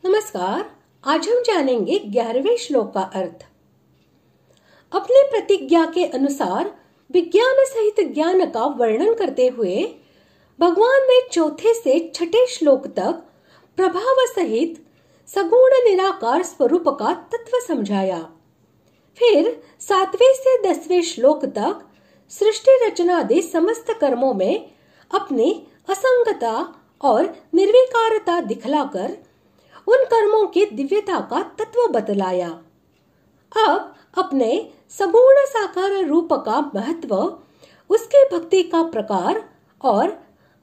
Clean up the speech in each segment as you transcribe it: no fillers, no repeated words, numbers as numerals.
नमस्कार। आज हम जानेंगे 11वें श्लोक का अर्थ। अपने प्रतिज्ञा के अनुसार विज्ञान सहित ज्ञान का वर्णन करते हुए भगवान ने चौथे से छठे श्लोक तक प्रभाव सहित सगुण निराकार स्वरूप का तत्व समझाया। फिर 7वें से 10वें श्लोक तक सृष्टि रचनादि समस्त कर्मों में अपनी असंगता और निर्विकारता दिखलाकर उन कर्मों की दिव्यता का तत्व बतलाया। अब अपने सगुण साकार रूप का महत्व, उसकी भक्ति का प्रकार और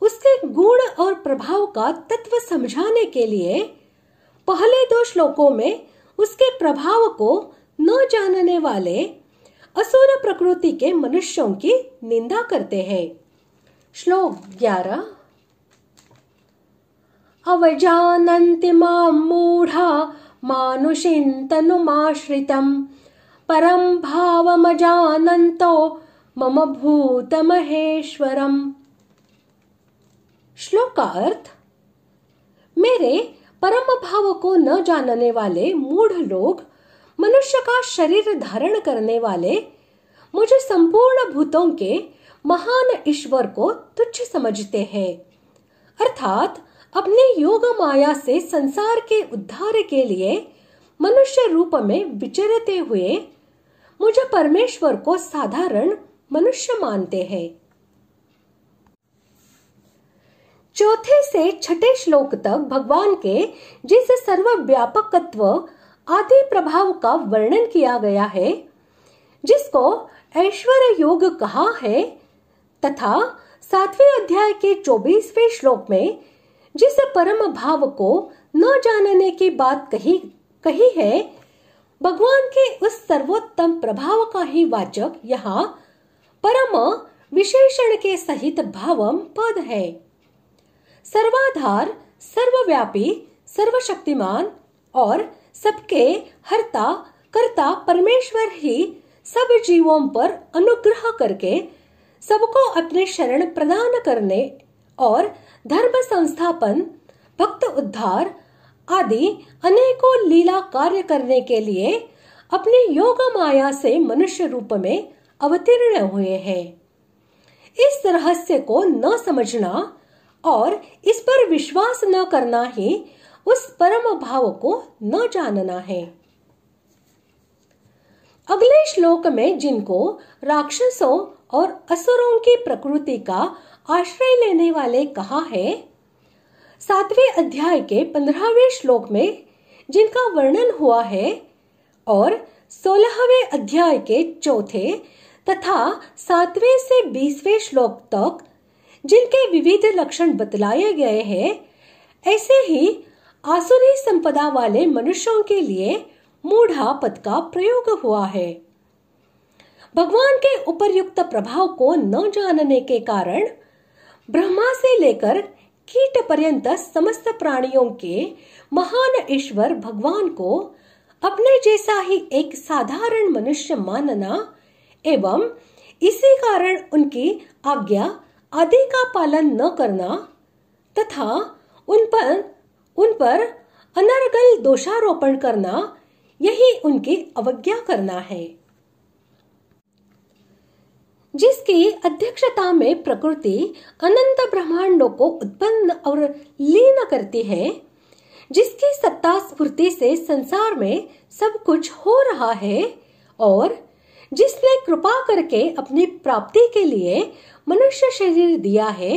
उसके गुण और प्रभाव का तत्व समझाने के लिए पहले 2 श्लोकों में उसके प्रभाव को न जानने वाले असुर प्रकृति के मनुष्यों की निंदा करते हैं। श्लोक 11। अवजानन्ति मां मूढ़ा मानुषीं तनुमाश्रितं परं भावमजानन्तो मम भूतमहेश्वरम्। श्लोक का अर्थ। मेरे परम भाव को न जानने वाले मूढ़ लोग मनुष्य का शरीर धारण करने वाले मुझे संपूर्ण भूतों के महान ईश्वर को तुच्छ समझते हैं, अर्थात अपने योग माया से संसार के उद्धार के लिए मनुष्य रूप में विचरते हुए मुझे परमेश्वर को साधारण मनुष्य मानते हैं। चौथे से छठे श्लोक तक भगवान के जिस सर्वव्यापकत्व आदि प्रभाव का वर्णन किया गया है, जिसको ऐश्वर्य योग कहा है, तथा 7वें अध्याय के 24वें श्लोक में जिस परम भाव को न जानने की बात कही है, भगवान के उस सर्वोत्तम प्रभाव का ही वाचक यहाँ परम विशेषण के सहित भावम पद है। सर्वाधार, सर्वव्यापी, सर्वशक्तिमान और सबके हर्ता कर्ता परमेश्वर ही सब जीवों पर अनुग्रह करके सबको अपने शरण प्रदान करने और धर्म संस्थापन, भक्त उद्धार आदि अनेकों लीला कार्य करने के लिए अपने योग माया से मनुष्य रूप में अवतीर्ण हुए हैं। इस रहस्य को न समझना और इस पर विश्वास न करना ही उस परम भाव को न जानना है। अगले श्लोक में जिनको राक्षसों और असुरों की प्रकृति का आश्रय लेने वाले कहा है, 7वें अध्याय के 15वें श्लोक में जिनका वर्णन हुआ है और 16वें अध्याय के 4थे तथा 7वें से 20वें श्लोक तक जिनके विविध लक्षण बतलाए गए हैं, ऐसे ही आसुरी संपदा वाले मनुष्यों के लिए मूढ़ा पद का प्रयोग हुआ है। भगवान के उपर्युक्त प्रभाव को न जानने के कारण ब्रह्मा से लेकर कीट पर्यंत समस्त प्राणियों के महान ईश्वर भगवान को अपने जैसा ही एक साधारण मनुष्य मानना एवं इसी कारण उनकी आज्ञा आदि का पालन न करना तथा उन पर अनर्गल दोषारोपण करना, यही उनकी अवज्ञा करना है। जिसकी अध्यक्षता में प्रकृति अनंत ब्रह्मांडों को उत्पन्न और लीन करती है, जिसकी सत्ता स्फूर्ति से संसार में सब कुछ हो रहा है और जिसने कृपा करके अपनी प्राप्ति के लिए मनुष्य शरीर दिया है,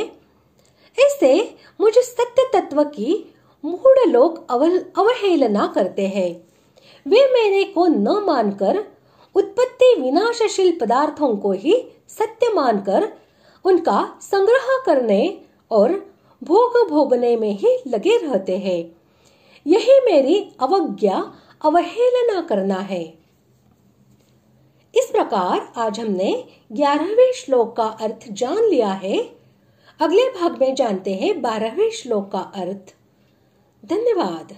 ऐसे मुझ सत्य तत्व की मूढ़ लोग अवहेलना करते हैं। वे मेरे को न मानकर उत्पत्ति विनाशशील पदार्थों को ही सत्य मानकर उनका संग्रह करने और भोग भोगने में ही लगे रहते हैं। यही मेरी अवज्ञा अवहेलना करना है। इस प्रकार आज हमने 11वें श्लोक का अर्थ जान लिया है। अगले भाग में जानते हैं 12वें श्लोक का अर्थ। धन्यवाद।